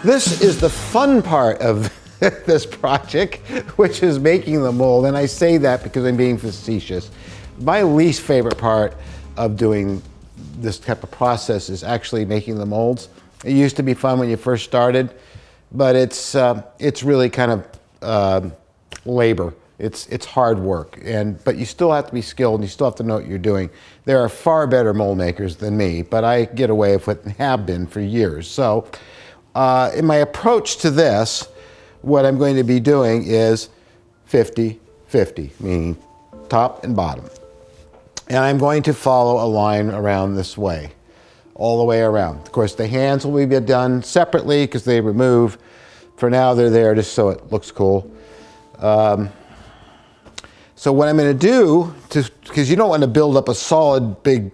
This is the fun part of this project, which is making the mold. And I say that because I'm being facetious. My least favorite part of doing this type of process is actually making the molds. It used to be fun when you first started, but it's really kind of labor. It's hard work, but you still have to be skilled and you still have to know what you're doing. There are far better mold makers than me, but I get away with it and have been for years. So in my approach to this, what I'm going to be doing is 50-50, meaning top and bottom. And I'm going to follow a line around this way, all the way around. Of course, the hands will be done separately because they remove. For now, they're there just so it looks cool. So what I'm going to do, because you don't want to build up a solid big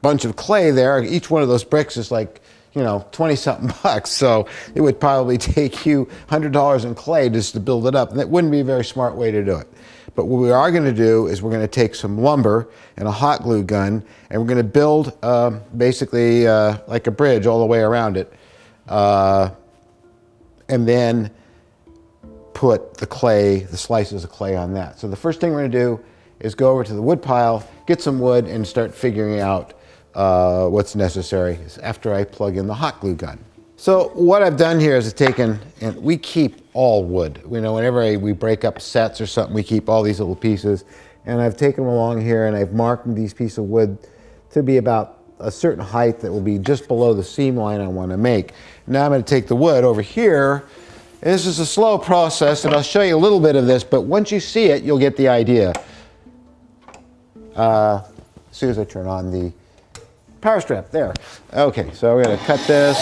bunch of clay there. Each one of those bricks is like, 20-something bucks. So it would probably take you $100 in clay just to build it up. And that wouldn't be a very smart way to do it. But what we are going to do is we're going to take some lumber and a hot glue gun, and we're going to build basically like a bridge all the way around it. And then put the clay, the slices of clay on that. So the first thing we're going to do is go over to the wood pile, get some wood, and start figuring out what's necessary after I plug in the hot glue gun. So what I've done here is I've taken, and we keep all wood. Whenever we break up sets or something, we keep all these little pieces. And I've taken them along here and I've marked these pieces of wood to be about a certain height that will be just below the seam line I want to make. Now I'm going to take the wood over here. This is a slow process, and I'll show you a little bit of this, but once you see it, you'll get the idea. As soon as I turn on the power strip, there. Okay, so we're going to cut this.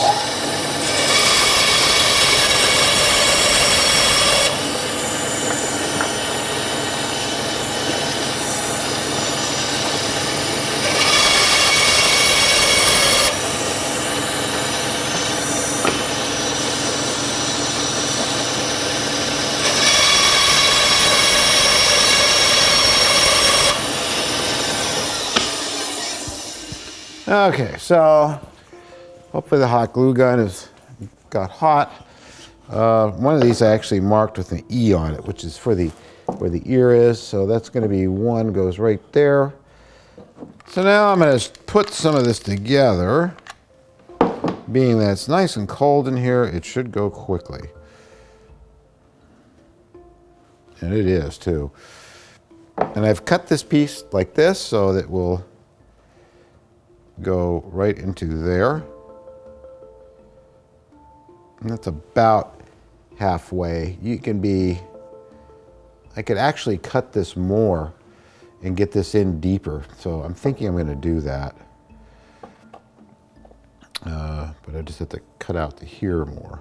Okay, so hopefully the hot glue gun has got hot. One of these I actually marked with an E on it, which is for where the ear is. So that's going to be one, goes right there. So now I'm going to put some of this together. Being that it's nice and cold in here, it should go quickly. And it is too. And I've cut this piece like this so that will go right into there. And that's about halfway. I could actually cut this more and get this in deeper. So I'm thinking I'm going to do that. But I just have to cut out to here more.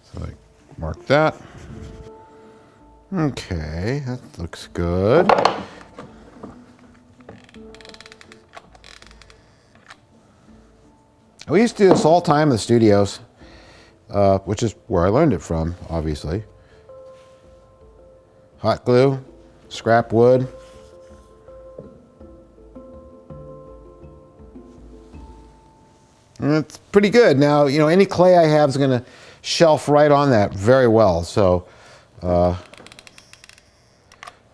So I mark that. Okay, that looks good. We used to do this all the time in the studios, which is where I learned it from, obviously. Hot glue, scrap wood. And it's pretty good. Now, any clay I have is going to shelf right on that very well. So,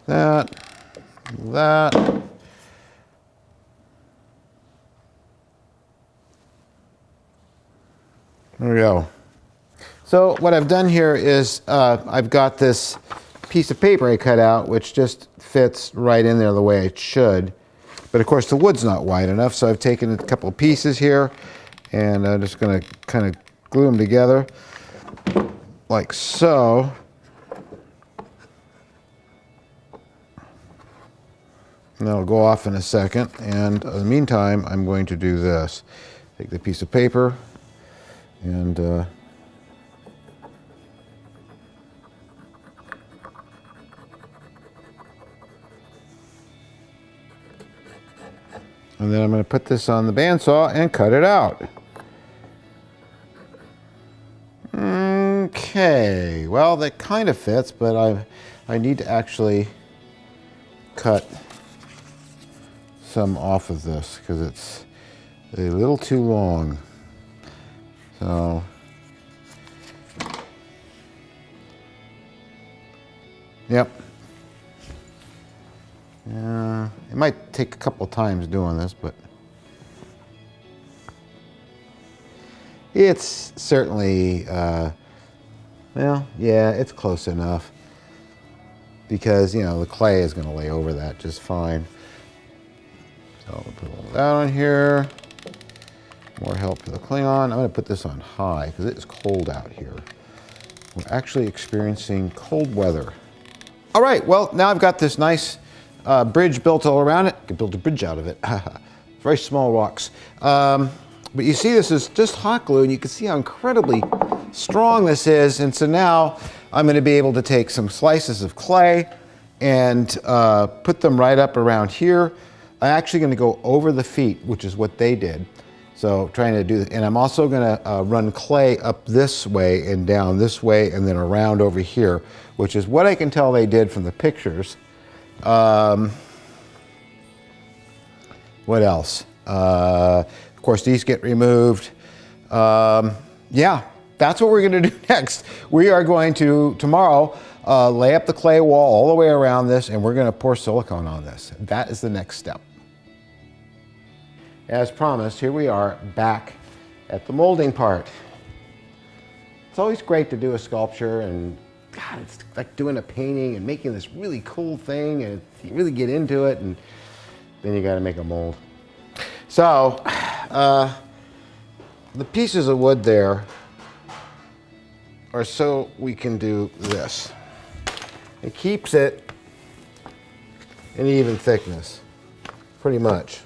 that. There we go. So what I've done here is I've got this piece of paper I cut out, which just fits right in there the way it should. But of course the wood's not wide enough, so I've taken a couple of pieces here, and I'm just going to kind of glue them together like so. And that'll go off in a second. And in the meantime, I'm going to do this. Take the piece of paper and then I'm going to put this on the bandsaw and cut it out. Okay, well that kind of fits, but I need to actually cut some off of this because it's a little too long. So yep. Yeah, it might take a couple times doing this, but it's certainly, well, yeah, it's close enough because, you know, the clay is going to lay over that just fine. So I'll put a little of that on here. More help for the Klingon. I'm going to put this on high because it is cold out here. We're actually experiencing cold weather. All right, well, now I've got this nice bridge built all around it. I could build a bridge out of it. Very small rocks. But you see this is just hot glue, and you can see how incredibly strong this is. And so now I'm going to be able to take some slices of clay and put them right up around here. I'm actually going to go over the feet, which is what they did. So trying to do that. And I'm also going to run clay up this way and down this way and then around over here, which is what I can tell they did from the pictures. What else? Of course, these get removed. Yeah, that's what we're going to do next. We are going to, tomorrow, lay up the clay wall all the way around this, and we're going to pour silicone on this. That is the next step. As promised, here we are back at the molding part. It's always great to do a sculpture, and God, it's like doing a painting and making this really cool thing, and you really get into it, and then you got to make a mold. So, the pieces of wood there are so we can do this. It keeps it an even thickness, pretty much,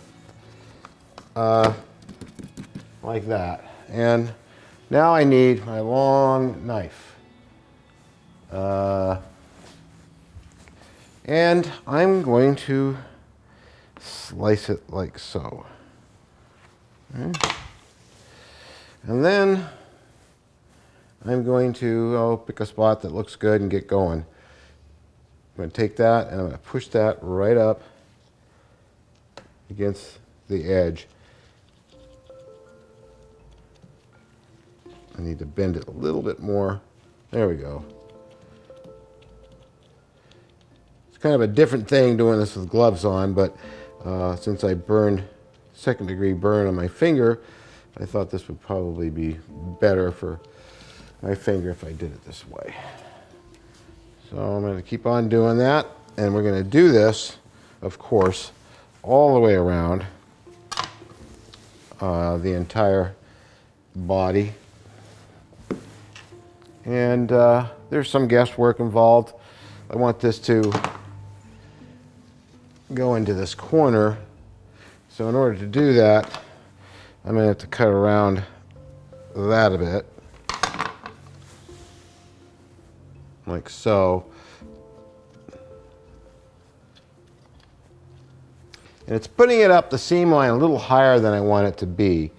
like that. And now I need my long knife. And I'm going to slice it like so. Okay. And then I'm going to pick a spot that looks good and get going. I'm going to take that and I'm going to push that right up against the edge. I need to bend it a little bit more. There we go. It's kind of a different thing doing this with gloves on, but since I burned second-degree burn on my finger, I thought this would probably be better for my finger if I did it this way. So I'm going to keep on doing that, and we're going to do this, of course, all the way around the entire body. And there's some guesswork involved. I want this to go into this corner. So in order to do that, I'm going to have to cut around that a bit, like so. And it's putting it up the seam line a little higher than I want it to be.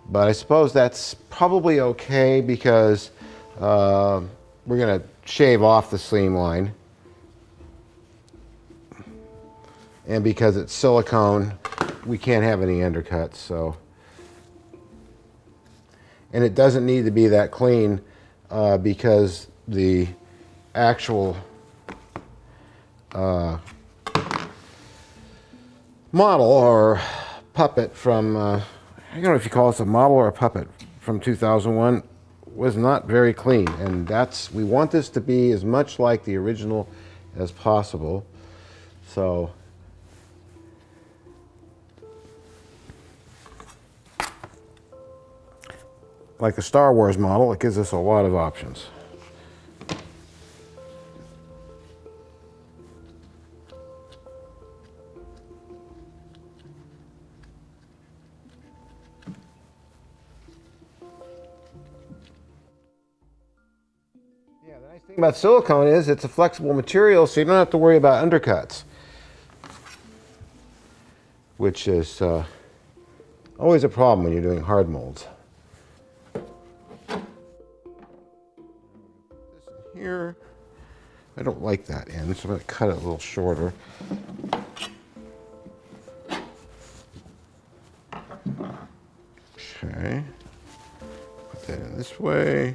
But I suppose that's probably okay because we're going to shave off the seam line. And because it's silicone, we can't have any undercuts, so. And it doesn't need to be that clean because the actual model or puppet from, I don't know if you call this a model or a puppet from 2001, was not very clean. And that's, we want this to be as much like the original as possible. So, like a Star Wars model, it gives us a lot of options. Yeah, the nice thing about silicone is it's a flexible material, so you don't have to worry about undercuts, which is always a problem when you're doing hard molds. Here, I don't like that end, so I'm going to cut it a little shorter. Okay, this way.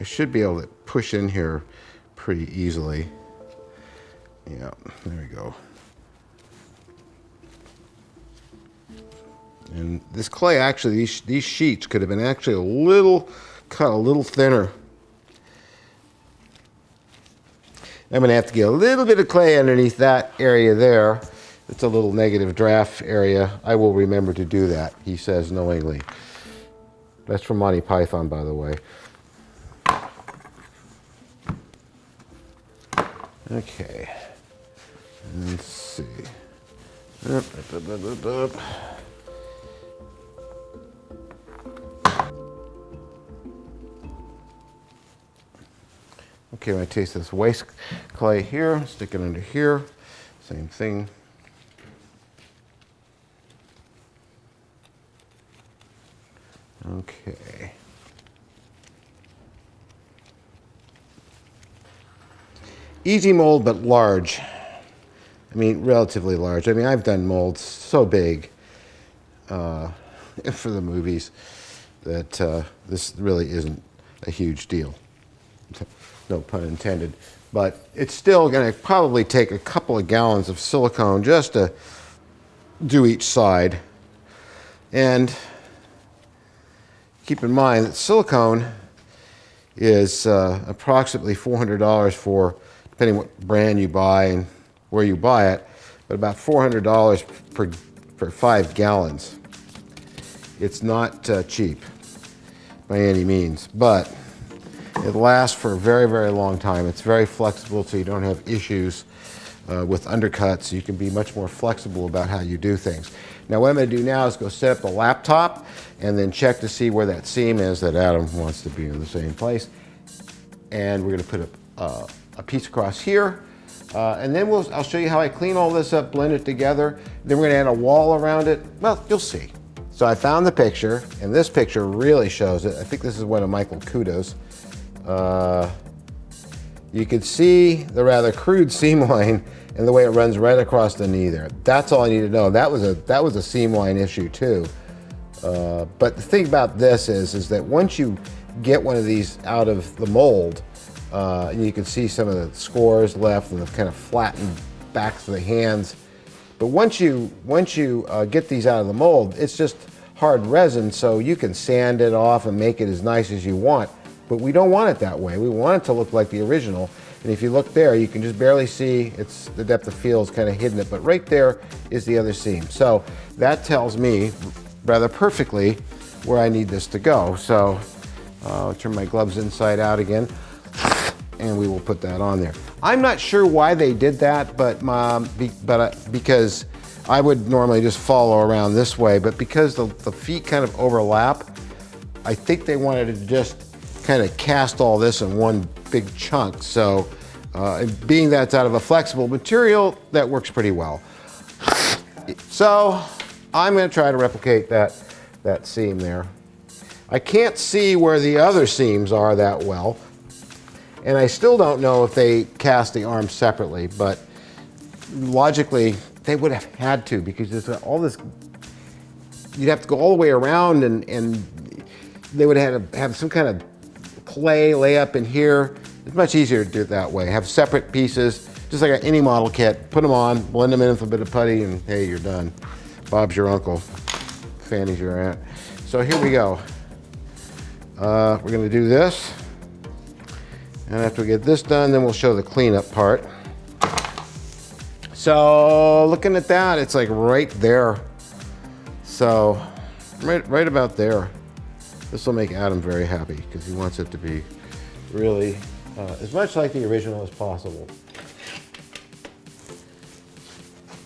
I should be able to push in here pretty easily. Yeah, there we go. And this clay, actually, these sheets could have been actually cut a little thinner. I'm going to have to get a little bit of clay underneath that area there. It's a little negative draft area. I will remember to do that, he says knowingly. That's from Monty Python, by the way. Okay. Let's see. Okay, I'm going to taste this waste clay here, stick it under here, same thing. Okay. Easy mold, but large. I mean, relatively large. I mean, I've done molds so big for the movies that this really isn't a huge deal. No pun intended. But it's still going to probably take a couple of gallons of silicone just to do each side. And keep in mind that silicone is approximately $400 for, depending what brand you buy and where you buy it, but about $400 for 5 gallons. It's not cheap by any means, but it lasts for a very, very long time. It's very flexible, so you don't have issues with undercuts. You can be much more flexible about how you do things. Now, what I'm going to do now is go set up the laptop and then check to see where that seam is that Adam wants to be in the same place. And we're going to put a piece across here. And then I'll show you how I clean all this up, blend it together. Then we're going to add a wall around it. Well, you'll see. So I found the picture, and this picture really shows it. I think this is one of Michael Kudo's. You could see the rather crude seam line and the way it runs right across the knee there. That's all I need to know. That was a seam line issue too. But the thing about this is that once you get one of these out of the mold, you can see some of the scores left and the kind of flattened backs of the hands. But once you get these out of the mold, it's just hard resin, so you can sand it off and make it as nice as you want. But we don't want it that way. We want it to look like the original. And if you look there, you can just barely see, it's the depth of field is kind of hidden it, but right there is the other seam. So that tells me rather perfectly where I need this to go. So I'll turn my gloves inside out again, and we will put that on there. I'm not sure why they did that, but because I would normally just follow around this way, but because the feet kind of overlap, I think they wanted to just kind of cast all this in one big chunk. So being that's out of a flexible material, that works pretty well. So I'm going to try to replicate that seam there. I can't see where the other seams are that well, and I still don't know if they cast the arms separately, but logically they would have had to, because there's all this, you'd have to go all the way around, and they would have to have some kind of clay lay up in here. It's much easier to do it that way. Have separate pieces, just like any model kit. Put them on, blend them in with a bit of putty, and hey, you're done. Bob's your uncle. Fanny's your aunt. So here we go. We're going to do this. And after we get this done, then we'll show the cleanup part. So looking at that, it's like right there. So right about there. This will make Adam very happy because he wants it to be really as much like the original as possible.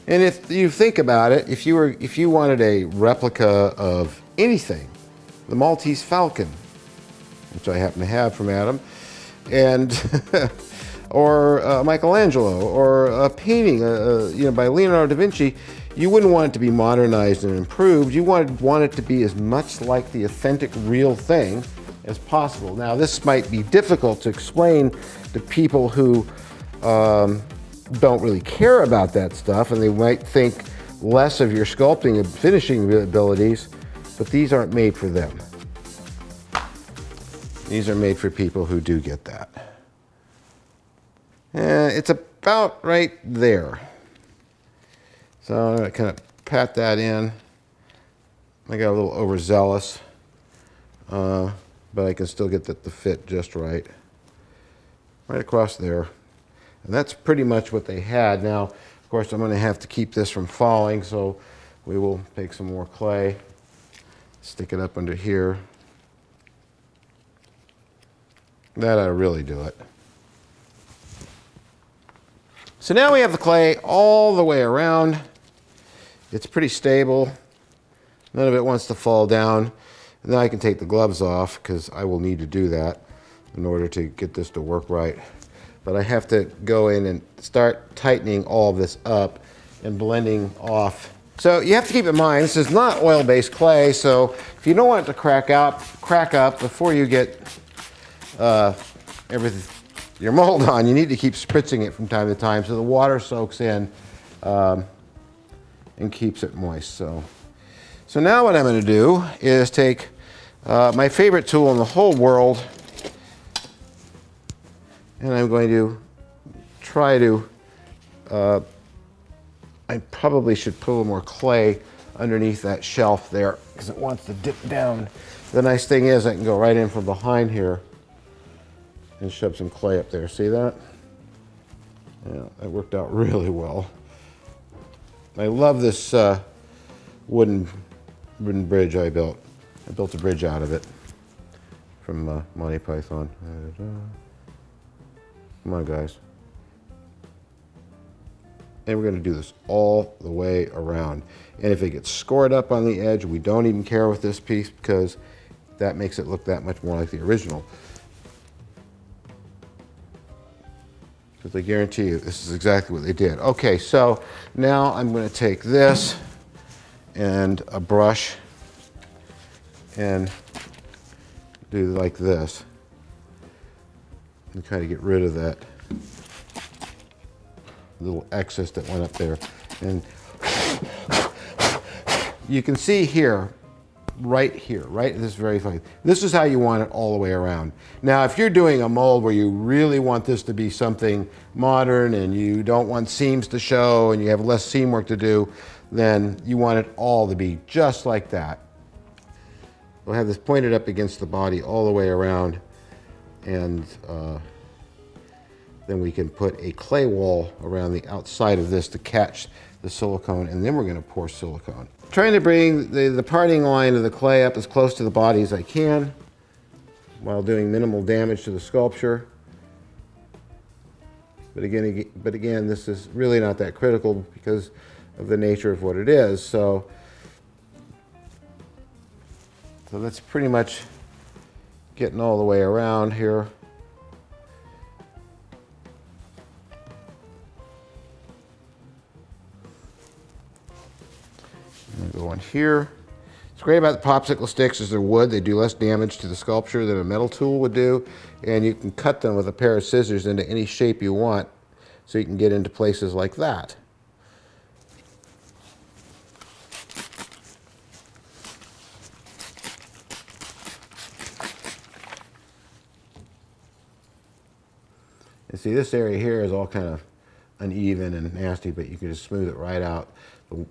And if you think about it, if you wanted a replica of anything, the Maltese Falcon, which I happen to have from Adam, and or Michelangelo, or a painting, by Leonardo da Vinci, you wouldn't want it to be modernized and improved. You want it to be as much like the authentic, real thing as possible. Now, this might be difficult to explain to people who don't really care about that stuff, and they might think less of your sculpting and finishing abilities, but these aren't made for them. These are made for people who do get that. And it's about right there. So I'm going to kind of pat that in. I got a little overzealous, but I can still get that to fit just right. Right across there. And that's pretty much what they had. Now, of course, I'm going to have to keep this from falling, so we will take some more clay, stick it up under here. That ought to really do it. So now we have the clay all the way around. It's pretty stable. None of it wants to fall down. And then I can take the gloves off because I will need to do that in order to get this to work right. But I have to go in and start tightening all of this up and blending off. So you have to keep in mind, this is not oil-based clay, so if you don't want it to crack up before you get your mold on, you need to keep spritzing it from time to time so the water soaks in and keeps it moist. So now what I'm going to do is take my favorite tool in the whole world, and I'm going to try to, I probably should put a little more clay underneath that shelf there because it wants to dip down. The nice thing is I can go right in from behind here and shove some clay up there. See that? Yeah, that worked out really well. I love this wooden bridge I built. I built a bridge out of it from Monty Python. Come on, guys. And we're going to do this all the way around. And if it gets scored up on the edge, we don't even care with this piece because that makes it look that much more like the original. Because I guarantee you, this is exactly what they did. Okay, so now I'm going to take this and a brush and do like this and kind of get rid of that little excess that went up there. And you can see here, right this very fine. This is how you want it all the way around. Now, if you're doing a mold where you really want this to be something modern and you don't want seams to show and you have less seam work to do, then you want it all to be just like that. We'll have this pointed up against the body all the way around, and then we can put a clay wall around the outside of this to catch the silicone, and then we're going to pour silicone. Trying to bring the parting line of the clay up as close to the body as I can while doing minimal damage to the sculpture. But again, this is really not that critical because of the nature of what it is. So that's pretty much getting all the way around here. I'm going to go in here. What's great about the popsicle sticks is they're wood. They do less damage to the sculpture than a metal tool would do. And you can cut them with a pair of scissors into any shape you want so you can get into places like that. And see, this area here is all kind of uneven and nasty, but you can just smooth it right out.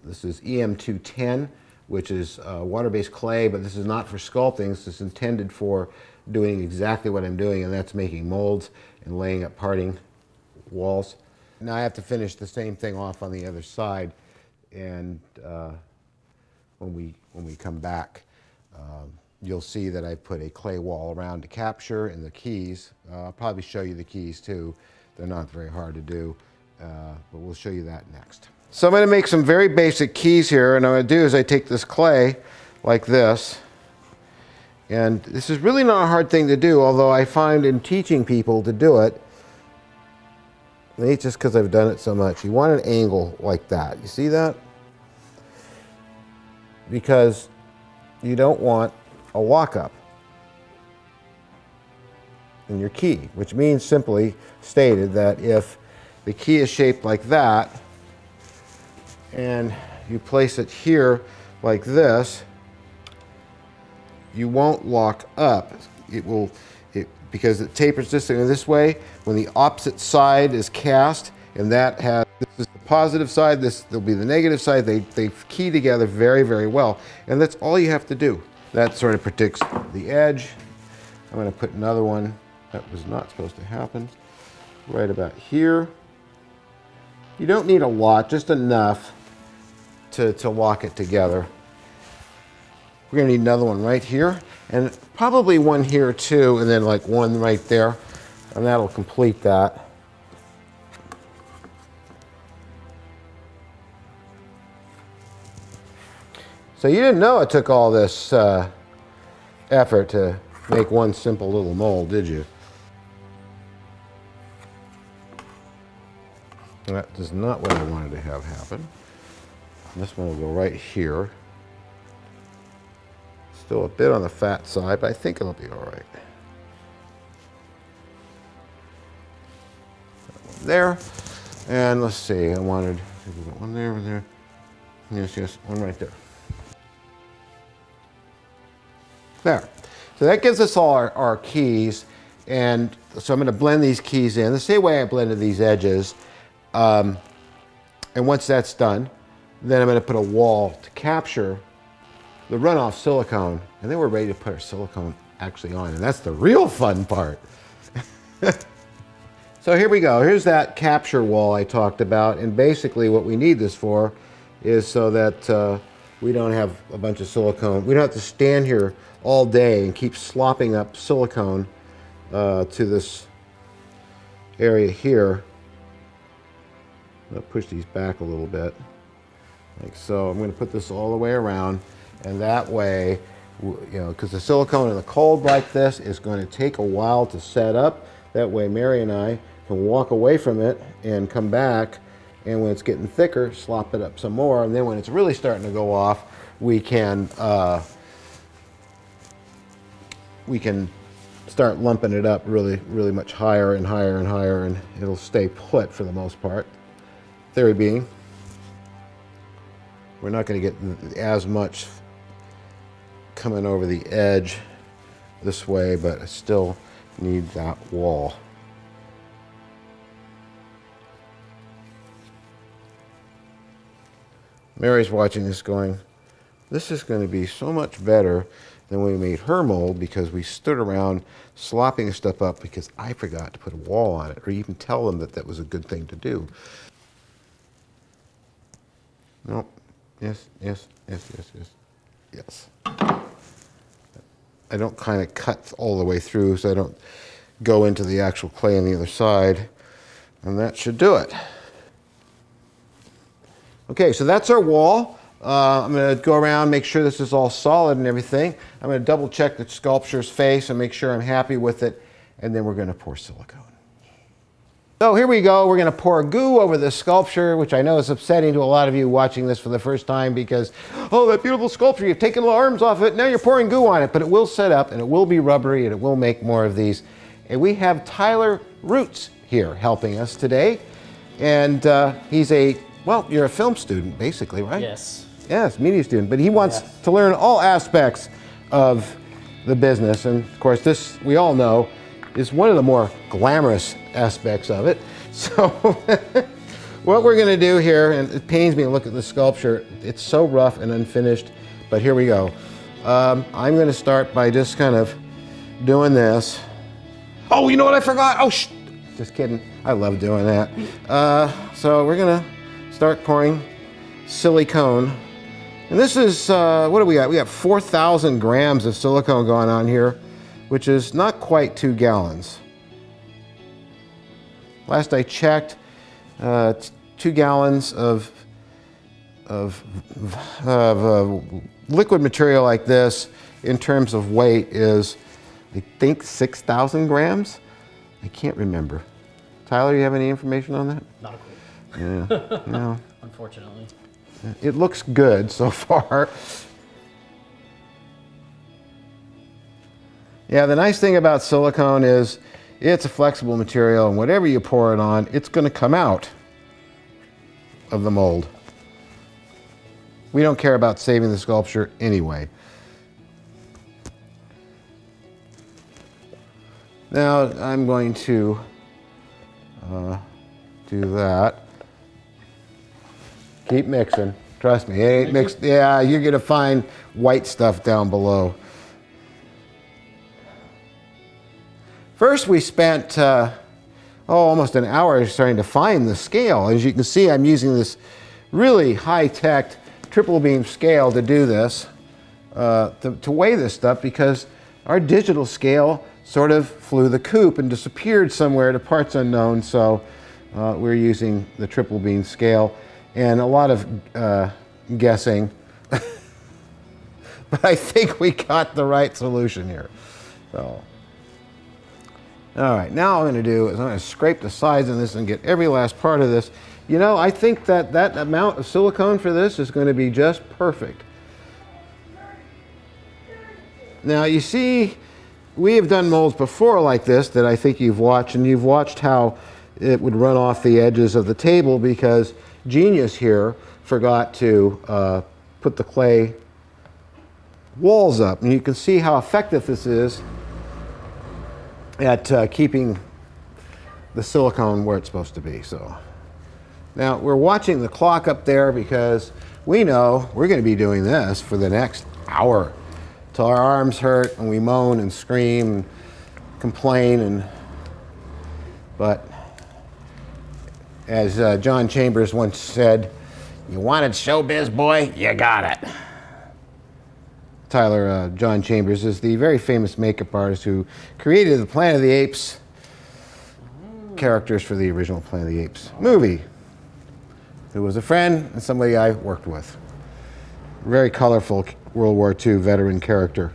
This is EM210, which is water-based clay, but this is not for sculpting. This is intended for doing exactly what I'm doing, and that's making molds and laying up parting walls. Now I have to finish the same thing off on the other side, and when we come back, you'll see that I put a clay wall around to capture, and the keys. I'll probably show you the keys too. They're not very hard to do, but we'll show you that next. So I'm going to make some very basic keys here, and what I'm going to do is I take this clay like this, and this is really not a hard thing to do, although I find in teaching people to do it, maybe it's just because I've done it so much, you want an angle like that. You see that? Because you don't want a walk-up in your key, which means simply stated that if the key is shaped like that and you place it here like this, you won't lock up. It because it tapers this way. When the opposite side is cast, and that has, this is the positive side, this will be the negative side, they key together very, very well. And that's all you have to do. That sort of protects the edge. I'm going to put another one that was not supposed to happen right about here. You don't need a lot, just enough to lock it together. We're going to need another one right here, and probably one here too, and then like one right there, and that'll complete that. So you didn't know it took all this effort to make one simple little mold, did you? That is not what I wanted to have happen. This one will go right here. Still a bit on the fat side, but I think it'll be all right. That one there, and let's see, I wanted one there, one there. Yes, one right there. There. So that gives us all our keys, and so I'm going to blend these keys in the same way I blended these edges. And once that's done, then I'm going to put a wall to capture the runoff silicone, and then we're ready to put our silicone actually on, and that's the real fun part. So here we go. Here's that capture wall I talked about, and basically what we need this for is so that we don't have a bunch of silicone. We don't have to stand here all day and keep slopping up silicone to this area here. I'll push these back a little bit, like so. I'm going to put this all the way around, and that way, you know, because the silicone in the cold like this is going to take a while to set up. That way Mary and I can walk away from it and come back, and when it's getting thicker, slop it up some more, and then when it's really starting to go off, we can start lumping it up really, really much higher and higher and higher, and it'll stay put for the most part. Theory being, we're not going to get as much coming over the edge this way, but I still need that wall. Mary's watching this going, this is going to be so much better than when we made her mold, because we stood around slopping stuff up because I forgot to put a wall on it or even tell them that that was a good thing to do. Nope. Yes, yes, yes, yes, yes, yes. I don't kind of cut all the way through, so I don't go into the actual clay on the other side, and that should do it. Okay, so that's our wall. I'm going to go around, make sure this is all solid and everything. I'm going to double check the sculpture's face and make sure I'm happy with it, and then we're going to pour silicone. So here we go. We're going to pour goo over this sculpture, which I know is upsetting to a lot of you watching this for the first time because, oh, that beautiful sculpture, you've taken the arms off it, now you're pouring goo on it, but it will set up and it will be rubbery and it will make more of these. And we have Tyler Roots here helping us today. And he's well, you're a film student basically, right? Yes. Yes, media student, but he wants to learn all aspects of the business. And of course, this, we all know, is one of the more glamorous aspects of it. So what we're going to do here, and it pains me to look at the sculpture, it's so rough and unfinished, but here we go. I'm going to start by just kind of doing this. Oh, you know what I forgot? Oh, just kidding. I love doing that. So we're going to start pouring silicone. And this is, what do we got? We got 4,000 grams of silicone going on here, which is not quite 2 gallons. Last I checked, 2 gallons of liquid material like this in terms of weight is, I think, 6,000 grams? I can't remember. Tyler, you have any information on that? Not a clue. Yeah, no. Unfortunately. It looks good so far. Yeah, the nice thing about silicone is it's a flexible material, and whatever you pour it on, it's going to come out of the mold. We don't care about saving the sculpture anyway. Now I'm going to do that. Keep mixing. Trust me, it ain't mixed. Yeah, you're gonna find white stuff down below. First, we spent almost an hour trying to find the scale. As you can see, I'm using this really high-tech triple beam scale to do this, to weigh this stuff, because our digital scale sort of flew the coop and disappeared somewhere to parts unknown. So we're using the triple beam scale and a lot of guessing. But I think we got the right solution here. So, all right, now what I'm going to do is I'm going to scrape the sides of this and get every last part of this. You know, I think that that amount of silicone for this is going to be just perfect. Now, you see, we have done molds before like this that I think you've watched, and you've watched how it would run off the edges of the table because Genius here forgot to put the clay walls up. And you can see how effective this is at keeping the silicone where it's supposed to be. So now we're watching the clock up there because we know we're going to be doing this for the next hour till our arms hurt and we moan and scream and complain. But as John Chambers once said, "You wanted showbiz, boy, you got it." John Chambers is the very famous makeup artist who created the Planet of the Apes characters for the original Planet of the Apes movie, who was a friend and somebody I worked with. Very colorful World War II veteran character.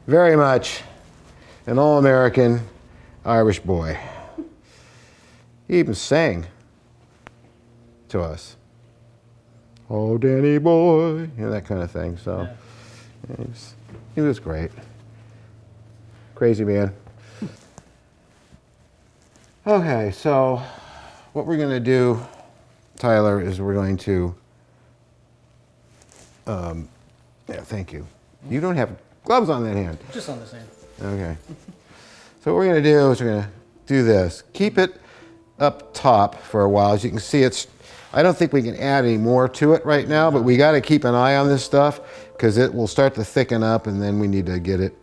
Very much an all-American Irish boy. He even sang to us. "Oh, Danny boy," you know, that kind of thing. So yeah, he was great. Crazy man. Okay, so what we're going to do, Tyler, is we're going to, yeah, thank you. You don't have gloves on that hand. Just on this hand. Okay. So what we're going to do is we're going to do this. Keep it up top for a while. As you can see, I don't think we can add any more to it right now, but we got to keep an eye on this stuff because it will start to thicken up, and then we need to get it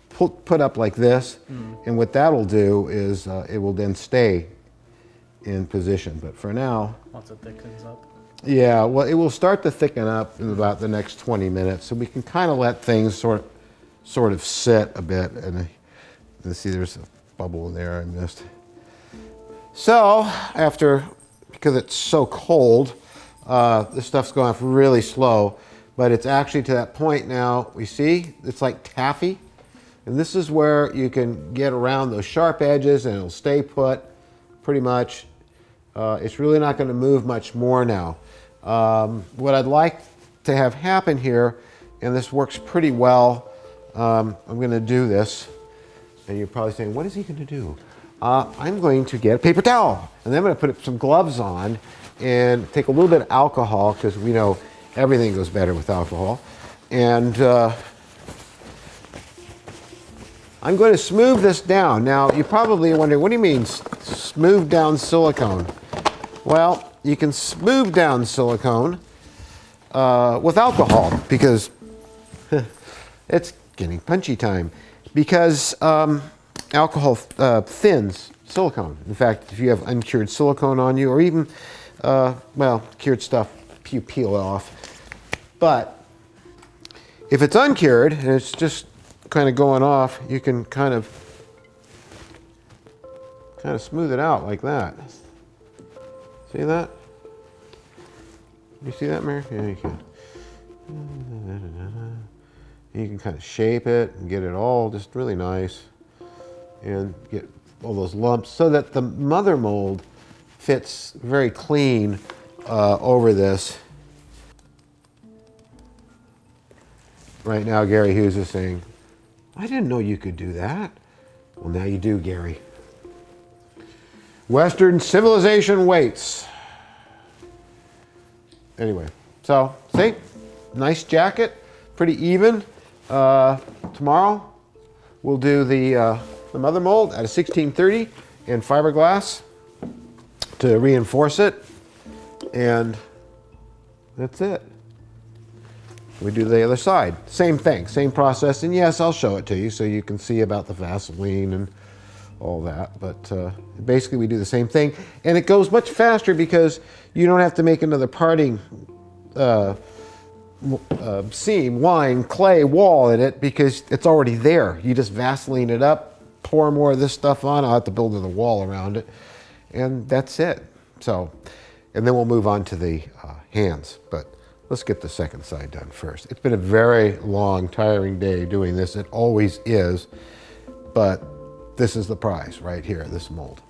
put up like this. And what that'll do is it will then stay in position. But for now, Once it thickens up. yeah, well, it will start to thicken up in about the next 20 minutes, so we can kind of let things sort of sit a bit. And see, there's a bubble in there I missed. So because it's so cold, this stuff's going off really slow, but it's actually to that point now. We see it's like taffy, and this is where you can get around those sharp edges and it'll stay put pretty much. It's really not going to move much more now. What I'd like to have happen here, and this works pretty well, I'm going to do this, and you're probably saying, what is he going to do? I'm going to get a paper towel, and then I'm going to put some gloves on and take a little bit of alcohol, because we know everything goes better with alcohol. And I'm going to smooth this down. Now, you're probably wondering, what do you mean smooth down silicone? Well, you can smooth down silicone with alcohol, because it's getting punchy time. Because alcohol thins silicone. In fact, if you have uncured silicone on you, or even, cured stuff, you peel it off. But if it's uncured and it's just kind of going off, you can kind of smooth it out like that. See that? You see that, Mary? Yeah, you can. You can kind of shape it and get it all just really nice, and get all those lumps so that the mother mold fits very clean over this. Right now, Gary Hughes is saying, "I didn't know you could do that." Well, now you do, Gary. Western civilization waits. Anyway, so see, nice jacket, pretty even. Tomorrow, we'll do the mother mold at a 1630 in fiberglass to reinforce it, and that's it. We do the other side. Same thing, same process, and yes, I'll show it to you so you can see about the Vaseline and all that, but basically we do the same thing, and it goes much faster because you don't have to make another parting seam, line, clay, wall in it because it's already there. You just Vaseline it up, pour more of this stuff on. I'll have to build another wall around it, and that's it. So, and then we'll move on to the hands, but let's get the second side done first. It's been a very long, tiring day doing this. It always is, but this is the prize right here, this mold.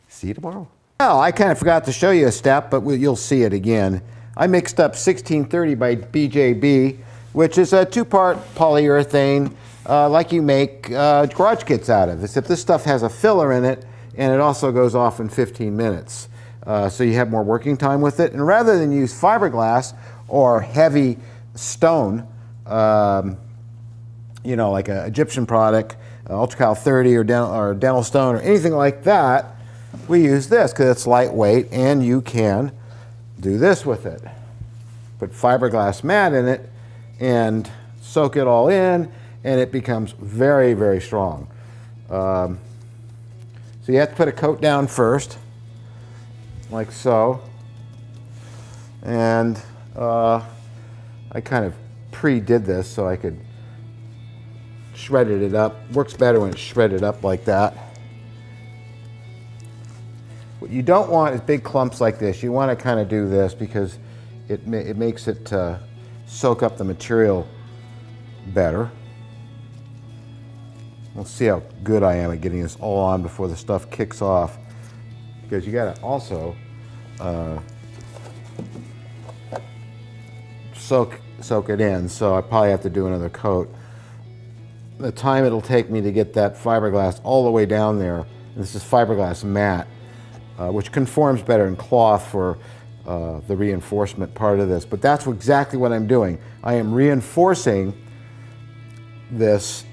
See you tomorrow. Well, I kind of forgot to show you a step, but you'll see it again. I mixed up 1630 by BJB, which is a 2-part polyurethane like you make garage kits out of, except this stuff has a filler in it, and it also goes off in 15 minutes. So you have more working time with it. And rather than use fiberglass or heavy stone, you know, like an Egyptian product, Ultracal 30 or dental stone or anything like that, we use this because it's lightweight and you can do this with it. Put fiberglass mat in it and soak it all in, and it becomes very, very strong. So you have to put a coat down first, like so. And I kind of pre-did this so I could shredded it up. Works better when it's shredded up like that. What you don't want is big clumps like this. You want to kind of do this because it makes it soak up the material better. We'll see how good I am at getting this all on before the stuff kicks off, because you got to also soak it in. So I probably have to do another coat. The time it'll take me to get that fiberglass all the way down there, this is fiberglass mat, which conforms better in cloth for the reinforcement part of this. But that's exactly what I'm doing. I am reinforcing this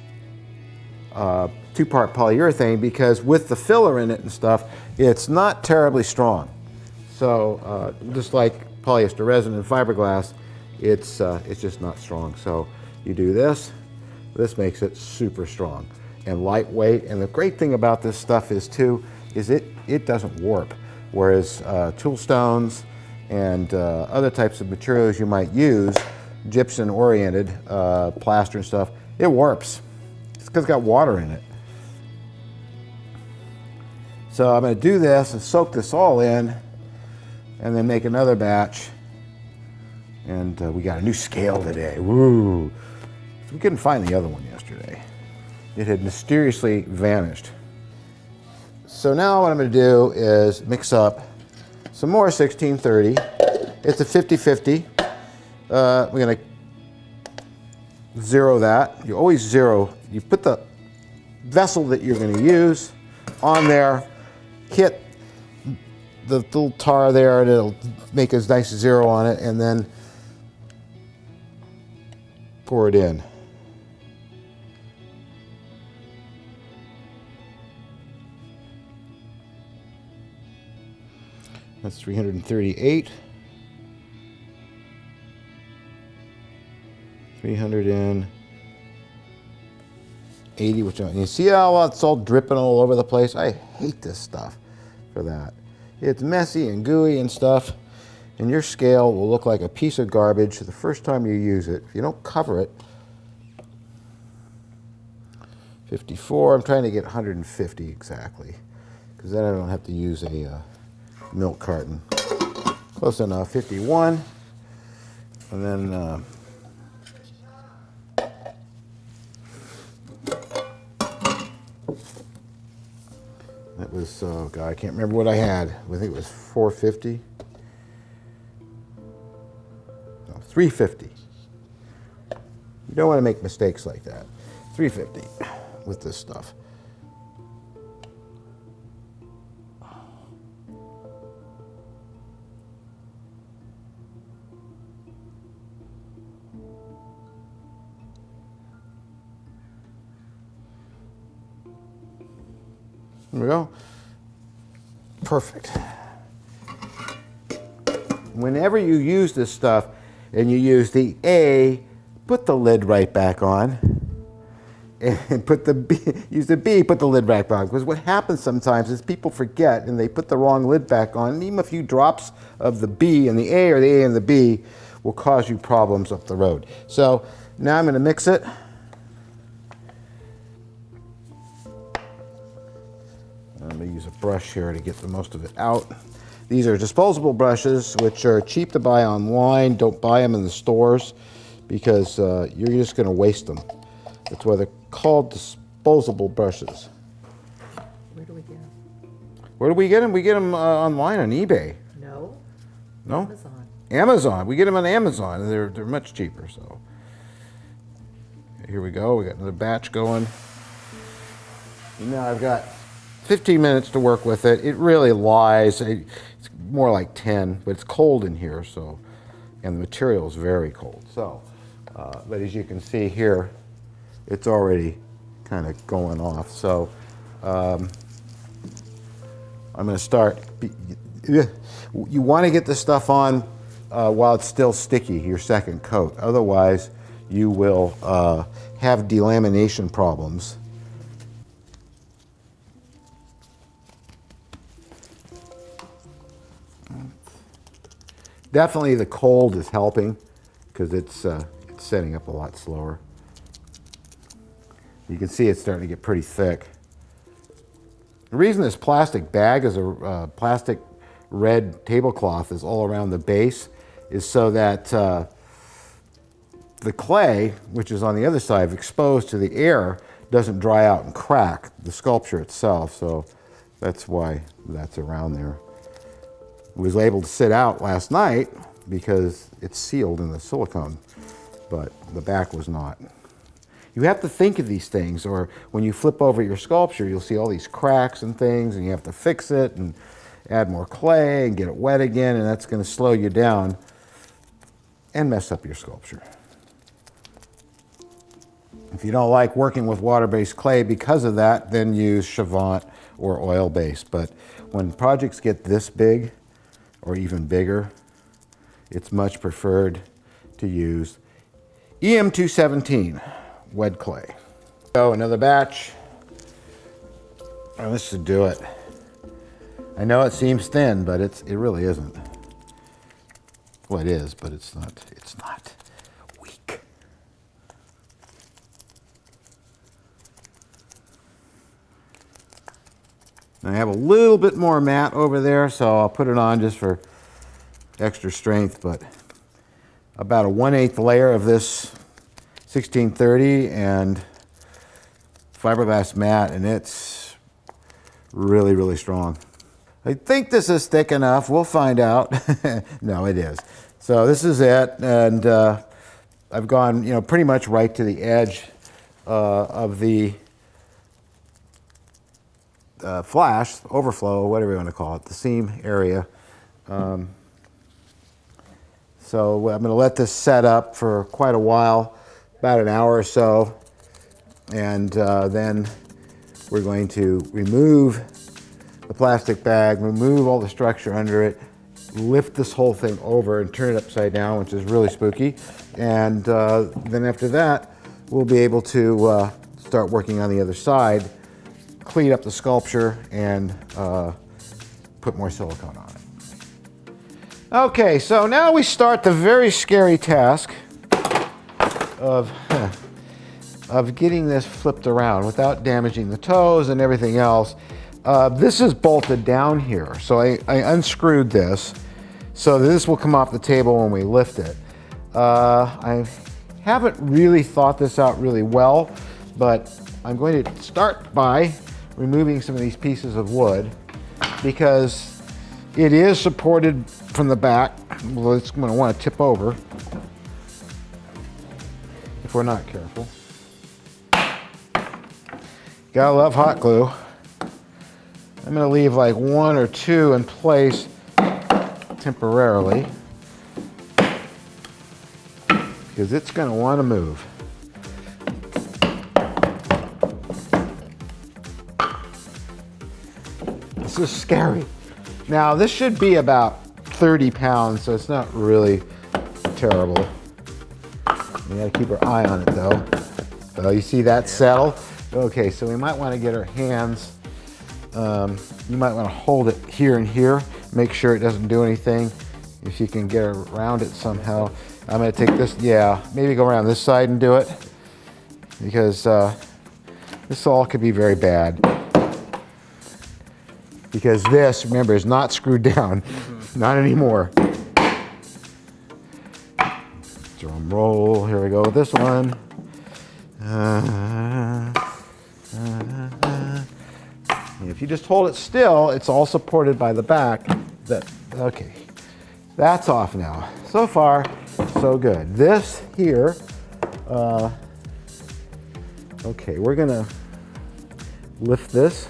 2-part polyurethane because with the filler in it and stuff, it's not terribly strong. So just like polyester resin and fiberglass, it's just not strong. So you do this. This makes it super strong and lightweight. And the great thing about this stuff is it doesn't warp. Whereas tool stones and other types of materials you might use, gypsum oriented, plaster and stuff, it warps. It's because it's got water in it. So I'm going to do this and soak this all in and then make another batch. And we got a new scale today. Woo! We couldn't find the other one yesterday. It had mysteriously vanished. So now what I'm going to do is mix up some more 1630. It's a 50-50. We're going to zero that. You always zero. You put the vessel that you're going to use on there, hit the little tar there, and it'll make a nice zero on it, and then pour it in. That's 338. 380, which you see how it's all dripping all over the place? I hate this stuff for that. It's messy and gooey and stuff, and your scale will look like a piece of garbage the first time you use it. If you don't cover it. 54, I'm trying to get 150 exactly, because then I don't have to use a milk carton. Close enough. 51, and then that was God, I can't remember what I had. I think it was 450. No, 350. You don't want to make mistakes like that. 350 with this stuff. There we go. Perfect. Whenever you use this stuff and you use the A, put the lid right back on. And put the B, use the B, put the lid back on. Because what happens sometimes is people forget and they put the wrong lid back on. And even a few drops of the B and the A or the A and the B will cause you problems up the road. So now I'm going to mix it. I'm going to use a brush here to get the most of it out. These are disposable brushes, which are cheap to buy online. Don't buy them in the stores because you're just going to waste them. That's why they're called disposable brushes. Where do we get them? Where do we get them? We get them online on eBay. No. No? Amazon. Amazon. We get them on Amazon. They're much cheaper. So here we go. We got another batch going. And now I've got 15 minutes to work with it. It really lies. It's more like 10, but it's cold in here, so, and the material is very cold. So, but as you can see here, it's already kind of going off. So, I'm going to start. You want to get the stuff on while it's still sticky, your second coat. Otherwise, you will have delamination problems. Definitely the cold is helping because it's setting up a lot slower. You can see it's starting to get pretty thick. The reason this plastic bag is a plastic red tablecloth is all around the base is so that the clay, which is on the other side, exposed to the air, doesn't dry out and crack the sculpture itself. So that's why that's around there. Was able to sit out last night because it's sealed in the silicone, but the back was not. You have to think of these things, or when you flip over your sculpture, you'll see all these cracks and things, and you have to fix it and add more clay and get it wet again, and that's going to slow you down and mess up your sculpture. If you don't like working with water-based clay because of that, then use Chavant or oil-based. But when projects get this big, or even bigger, it's much preferred to use EM217 wet clay. So another batch, and this should do it. I know it seems thin, but it really isn't. Well, it is, but it's not weak. I have a little bit more matte over there, so I'll put it on just for extra strength, but about a 1/8 layer of this 1630 and fiberglass matte, and it's really, really strong. I think this is thick enough. We'll find out. No, it is. So this is it, and I've gone, pretty much right to the edge of the flash, overflow, whatever you want to call it, the seam area. So I'm going to let this set up for quite a while, about an hour or so, and then we're going to remove the plastic bag, remove all the structure under it, lift this whole thing over and turn it upside down, which is really spooky, and then after that we'll be able to start working on the other side, clean up the sculpture, and put more silicone on it. Okay, so now we start the very scary task of getting this flipped around without damaging the toes and everything else. This is bolted down here, so I unscrewed this so this will come off the table when we lift it. I haven't really thought this out really well, but I'm going to start by removing some of these pieces of wood because it is supported from the back. Well, it's going to want to tip over if we're not careful. Gotta love hot glue. I'm going to leave like 1 or 2 in place temporarily because it's going to want to move. This is scary. Now, this should be about 30 pounds, so it's not really terrible. We gotta keep our eye on it though. Oh, you see that settle? Okay, so we might wanna get our hands, you might wanna hold it here and here, make sure it doesn't do anything. If you can get around it somehow. I'm gonna take this, yeah, maybe go around this side and do it, because this all could be very bad. Because this, remember, is not screwed down. Not anymore. Drum roll, here we go with this one. If you just hold it still, it's all supported by the back. Okay, that's off now. So far, so good. This here, okay, we're gonna lift this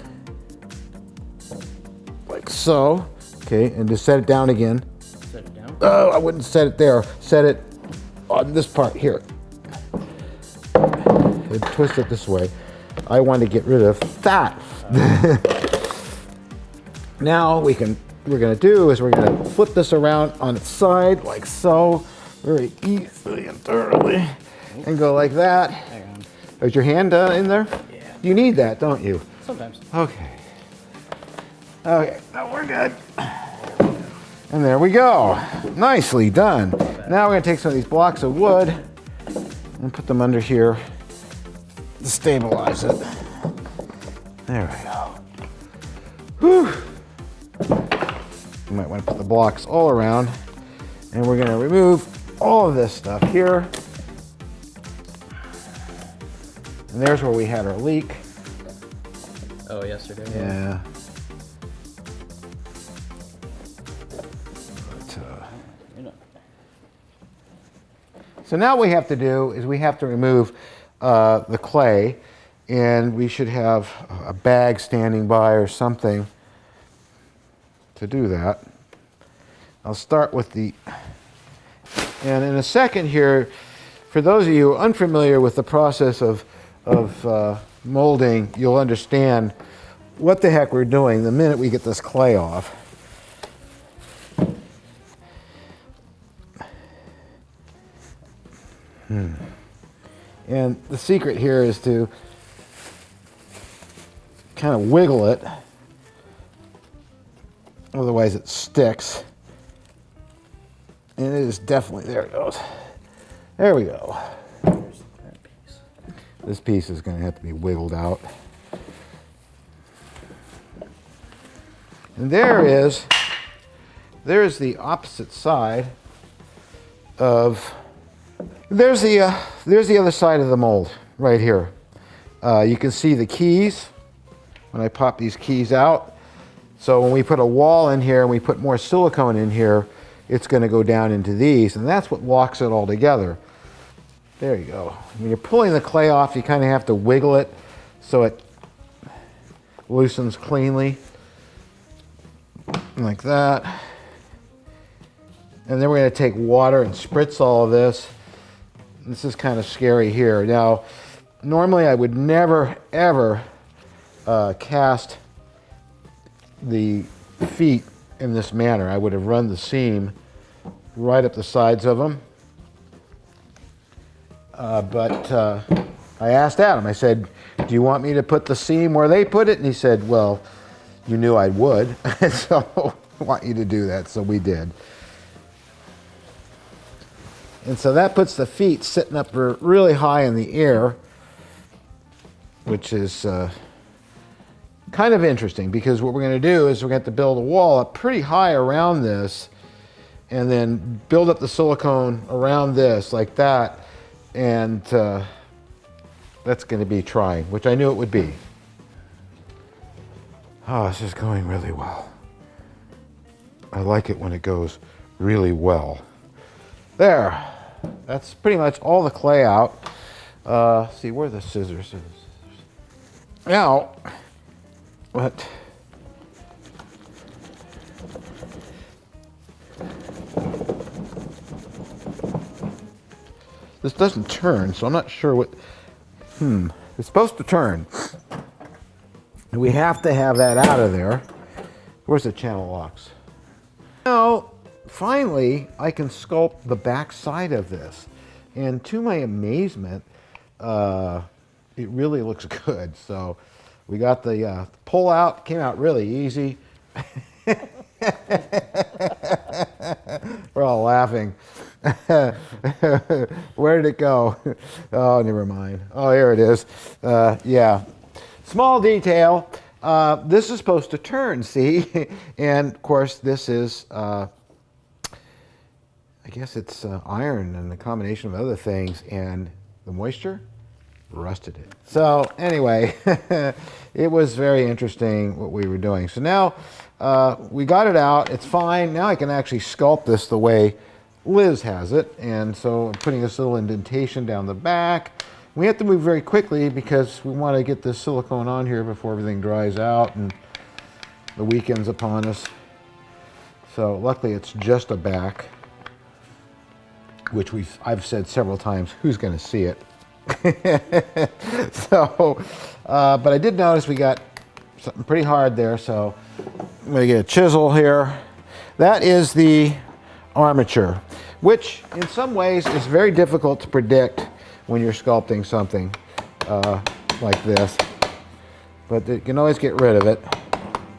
like so. Okay, and just set it down again. Set it down. Oh, I wouldn't set it there. Set it on this part here. And twist it this way. I want to get rid of that. Now we're gonna do is we're gonna flip this around on its side like so, very easily and thoroughly, and go like that. Hang on. Is your hand in there? Yeah. You need that, don't you? Sometimes. Okay. Okay, now we're good. And there we go. Nicely done. Now we're gonna take some of these blocks of wood and put them under here to stabilize it. There we go. Whew. You might want to put the blocks all around, and we're gonna remove all of this stuff here. And there's where we had our leak. Oh, yesterday. Yeah. You know. So now what we have to do is we have to remove the clay, and we should have a bag standing by or something to do that. I'll start with and in a second here, for those of you unfamiliar with the process of molding, you'll understand what the heck we're doing the minute we get this clay off. And the secret here is to kind of wiggle it, otherwise it sticks. And it is definitely, there it goes. There we go. There's that piece. This piece is going to have to be wiggled out. And there's the opposite side of, there's the other side of the mold right here. You can see the keys when I pop these keys out. So when we put a wall in here and we put more silicone in here, it's going to go down into these, and that's what locks it all together. There you go. When you're pulling the clay off, you kind of have to wiggle it so it loosens cleanly, like that. And then we're going to take water and spritz all of this. This is kind of scary here. Now, normally I would never, ever cast the feet in this manner. I would have run the seam right up the sides of them. But I asked Adam, I said, do you want me to put the seam where they put it? And he said, well, you knew I would, so I want you to do that, so we did. And so that puts the feet sitting up really high in the air, which is kind of interesting, because what we're going to do is we're going to have to build a wall up pretty high around this, and then build up the silicone around this like that, and that's going to be trying, which I knew it would be. Oh, this is going really well. I like it when it goes really well. There, that's pretty much all the clay out. See, where are the scissors? Now, what? This doesn't turn, so I'm not sure what, it's supposed to turn. We have to have that out of there. Where's the channel locks? Now, finally, I can sculpt the back side of this. And to my amazement, it really looks good. So we got the pull out, came out really easy. We're all laughing. Where did it go? Oh, never mind. Oh, here it is. Yeah. Small detail. This is supposed to turn, see? And of course, this is, I guess it's iron and a combination of other things, and the moisture rusted it. So anyway, it was very interesting what we were doing. So now we got it out. It's fine. Now I can actually sculpt this the way Liz has it. And so I'm putting this little indentation down the back. We have to move very quickly because we want to get this silicone on here before everything dries out and the weekend's upon us. So luckily it's just a back, which I've said several times, who's going to see it? So, but I did notice we got something pretty hard there, so I'm going to get a chisel here. That is the armature, which in some ways is very difficult to predict when you're sculpting something like this. But you can always get rid of it,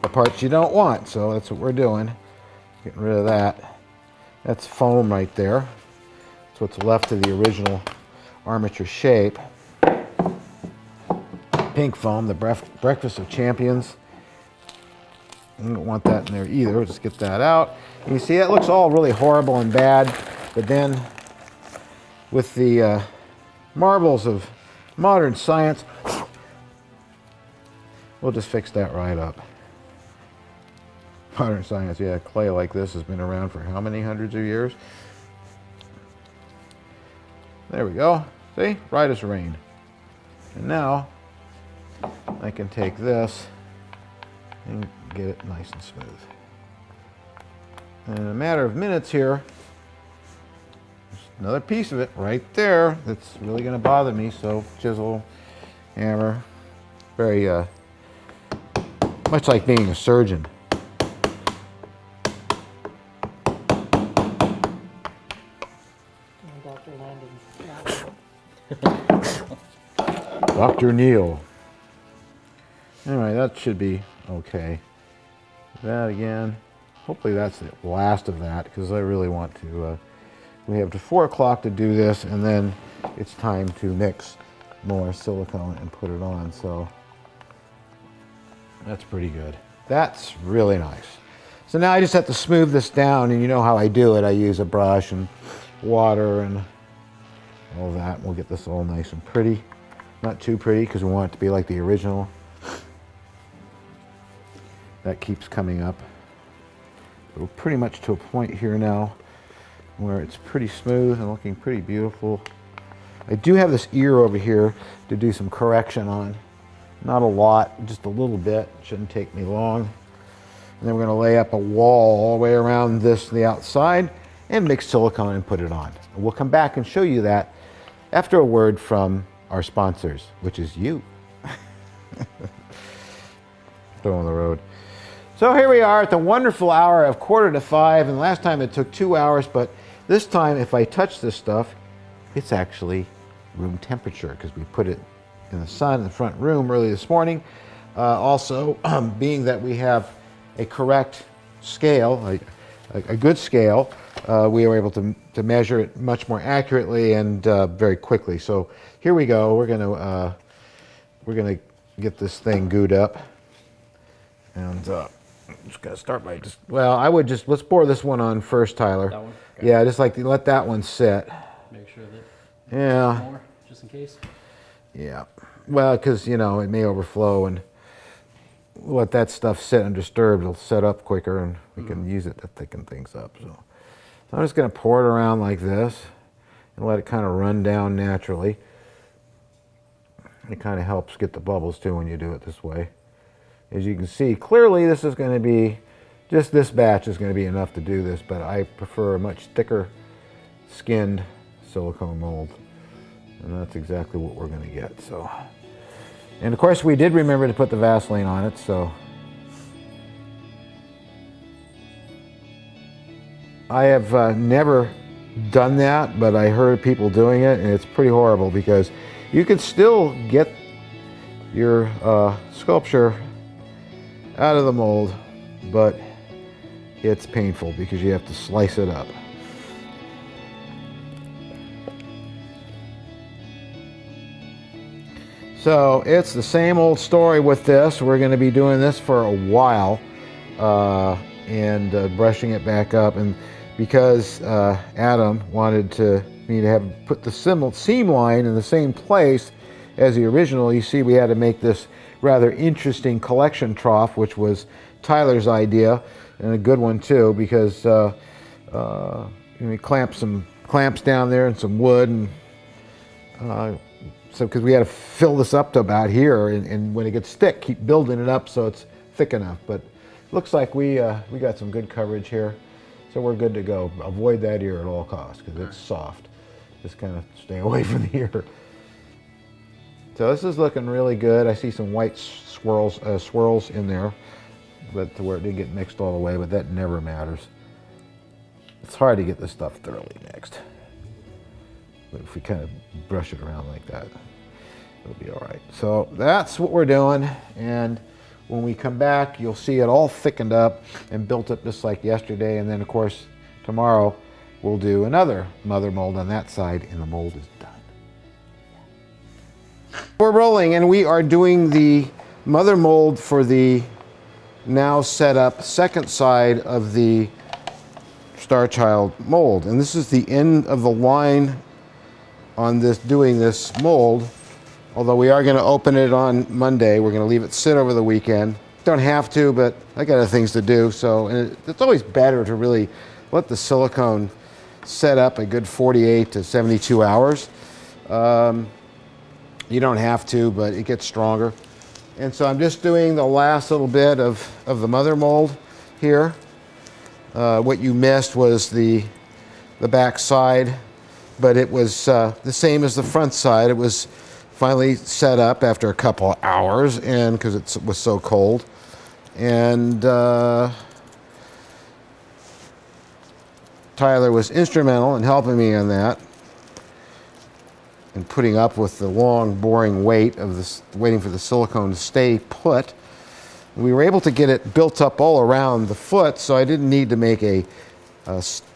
the parts you don't want, so that's what we're doing. Getting rid of that. That's foam right there. That's what's left of the original armature shape. Pink foam, the breakfast of champions. You don't want that in there either. We'll just get that out. You see, that looks all really horrible and bad, but then with the marvels of modern science, we'll just fix that right up. Modern science, yeah, clay like this has been around for how many hundreds of years? There we go. See? Right as rain. And now I can take this and get it nice and smooth. And in a matter of minutes here, there's another piece of it right there that's really going to bother me. So chisel, hammer, very much like being a surgeon. Dr. Landon's. Dr. Neil. Anyway, that should be okay. That again. Hopefully that's the last of that, because I really want to, we have to 4 o'clock to do this, and then it's time to mix more silicone and put it on. So that's pretty good. That's really nice. So now I just have to smooth this down, and you know how I do it. I use a brush and water and all that. We'll get this all nice and pretty. Not too pretty, because we want it to be like the original. That keeps coming up. We're pretty much to a point here now where it's pretty smooth and looking pretty beautiful. I do have this ear over here to do some correction on. Not a lot, just a little bit. Shouldn't take me long. And then we're going to lay up a wall all the way around this to the outside and mix silicone and put it on. And we'll come back and show you that after a word from our sponsors, which is you. Throw on the road. So here we are at the wonderful hour of 4:45, and last time it took 2 hours, but this time if I touch this stuff, it's actually room temperature because we put it in the sun in the front room early this morning. Also, being that we have a correct scale, a good scale, we were able to measure it much more accurately and very quickly. So here we go. We're gonna get this thing gooed up, and I'm just gonna start by let's pour this one on first, Tyler. That one? Okay. Yeah, just like let that one sit. Make sure that Yeah. more, just in case. Yeah. Well, because it may overflow, and let that stuff sit undisturbed. It'll set up quicker, and we can use it to thicken things up. So I'm just gonna pour it around like this and let it kind of run down naturally. It kind of helps get the bubbles too when you do it this way. As you can see, clearly this is going to be, just this batch is going to be enough to do this, but I prefer a much thicker skinned silicone mold. And that's exactly what we're going to get. So, and of course we did remember to put the Vaseline on it, so I have never done that, but I heard people doing it, and it's pretty horrible because you could still get your sculpture out of the mold, but it's painful because you have to slice it up. So it's the same old story with this. We're going to be doing this for a while and brushing it back up. And because Adam wanted me to have put the seam line in the same place as the original, you see we had to make this rather interesting collection trough, which was Tyler's idea, and a good one too, because we clamped some clamps down there and some wood, and so because we had to fill this up to about here, and when it gets thick, keep building it up so it's thick enough. But looks like we got some good coverage here, so we're good to go. Avoid that ear at all costs because it's soft. Just kind of stay away from the ear. So this is looking really good. I see some white swirls in there, but to where it didn't get mixed all the way, but that never matters. It's hard to get this stuff thoroughly mixed. But if we kind of brush it around like that, it'll be all right. So that's what we're doing, and when we come back, you'll see it all thickened up and built up just like yesterday, and then of course tomorrow we'll do another mother mold on that side, and the mold is done. We're rolling, and we are doing the mother mold for the now set up second side of the starchild mold, and this is the end of the line on this, doing this mold. Although we are going to open it on Monday, we're going to leave it sit over the weekend. Don't have to, but I got other things to do. So, and it's always better to really let the silicone set up a good 48 to 72 hours. You don't have to, but it gets stronger. And so I'm just doing the last little bit of the mother mold here. What you missed was the back side, but it was the same as the front side. It was finally set up after a couple of hours, and because it was so cold. And Tyler was instrumental in helping me on that and putting up with the long, boring wait of this, waiting for the silicone to stay put. We were able to get it built up all around the foot, so I didn't need to make a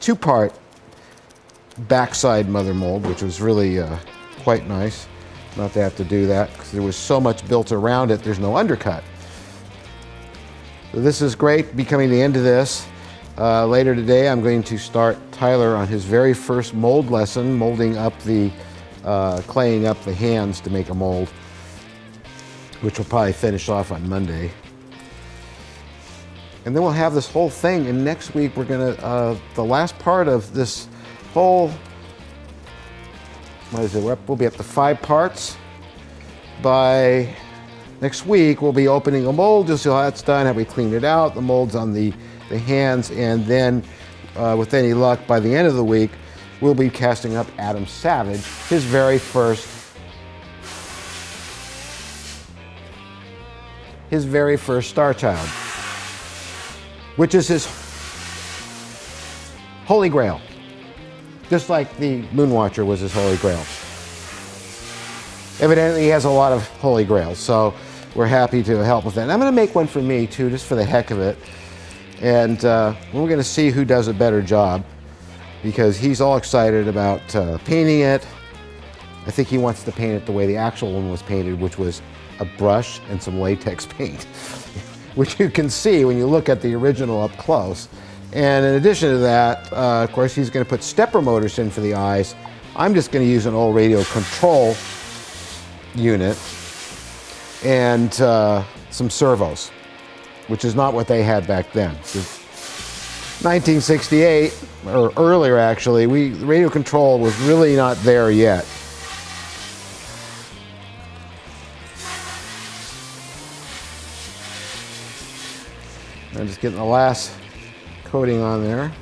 two-part backside mother mold, which was really quite nice not to have to do that because there was so much built around it, there's no undercut. So this is great, becoming the end of this. Later today I'm going to start Tyler on his very first mold lesson, molding up the, claying up the hands to make a mold, which will probably finish off on Monday. And then we'll have this whole thing, and next week we're gonna, the last part of this whole, what is it, we'll be up to 5 parts. By next week we'll be opening a mold, you'll see how that's done, how we cleaned it out, the mold's on the hands, and then with any luck, by the end of the week, we'll be casting up Adam Savage, his very first Starchild, which is his holy grail. Just like the Moonwatcher was his holy grail. Evidently he has a lot of holy grails, so we're happy to help with that. And I'm gonna make one for me too, just for the heck of it. And we're gonna see who does a better job, because he's all excited about painting it. I think he wants to paint it the way the actual one was painted, which was a brush and some latex paint, which you can see when you look at the original up close. And in addition to that, of course, he's going to put stepper motors in for the eyes. I'm just going to use an old radio control unit and some servos, which is not what they had back then. 1968, or earlier actually, radio control was really not there yet. I'm just getting the last coating on there.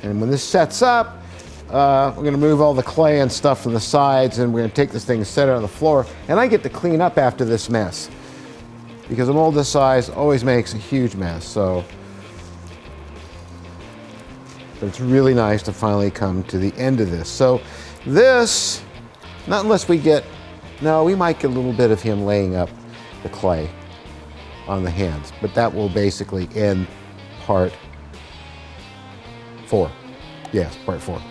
And when this sets up, we're going to move all the clay and stuff from the sides, and we're going to take this thing and set it on the floor. And I get to clean up after this mess, because a mold this size always makes a huge mess. So But it's really nice to finally come to the end of this. So this, not unless we get, no, we might get a little bit of him laying up the clay on the hands, but that will basically end part 4. Yes, part 4.